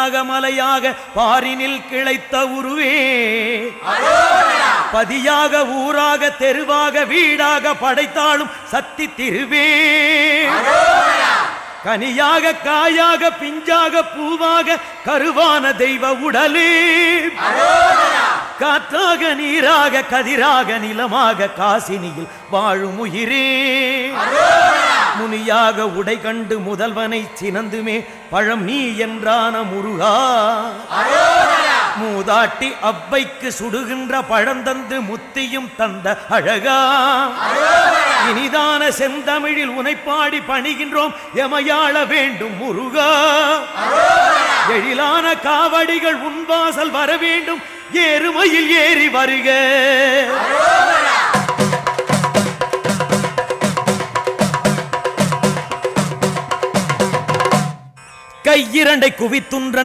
பனியாக மலையாக பாரினில் கிளைத்த உருவே பதியாக ஊராக தெருவாக வீடாக படைத்தாலும் சக்தி திருவே கனியாக காயாக பிஞ்சாக பூவாக கருவான தெய்வ உடலே காற்றாக நீராக கதிராக நிலமாக காசினியில் வாழும் உயிரே முனியாக உடை கண்டு முதல்வனை சினந்துமே பழம் நீ என்றான முருகா மூதாட்டி அவ்வைக்கு சுடுகின்ற பழந்தந்து முத்தியும் தந்த அழகா இனிதான செந்தமிழில் உனைப்பாடி பணிகின்றோம் எமையாள வேண்டும் முருகா எழிலான காவடிகள் உன்வாசல் வர வேண்டும் ஏறுமையில் ஏறி வருக கையிரண்டை குவித்துன்ற